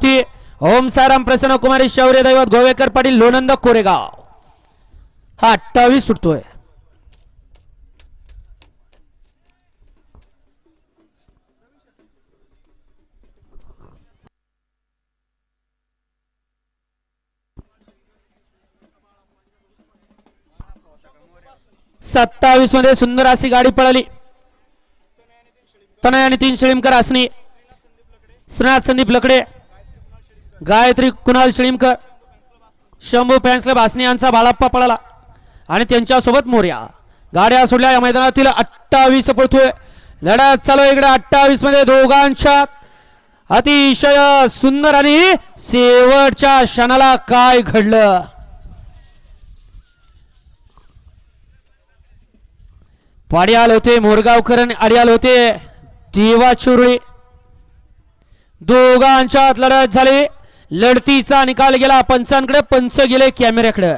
मोठी ओम साराम प्रसन्न कुमारी शौर्य दैवत गोवेकर पाटील लोणंद कोरेगाव. हा 28 सुटतोय. सत्तावीस मध्ये सुंदर अशी गाडी पळाली. तनय आणि 3 शिळीमकर असणी, श्रीनाथ संदीप लकडे, गायत्री कुणाल शिळीमकर, शंभू फॅन्स क्लब असणी यांचा बाळाप्पा पळाला आणि त्यांच्यासोबत मोर्या. गाड्या सोडल्या. या मैदानातील 28 पळतोय. लढत चालू इकडे 28 मध्ये दोघांच्या अतिशय सुंदर आणि शेवटच्या क्षणाला काय घडलं. पाड्याल होते मोरगावकर आणि अडियाल होते देवाचुरळी. दोघांच्यात लढत झाली. लढतीचा निकाल गेला पंचांकडे, पंच गेले कॅमेऱ्याकडे.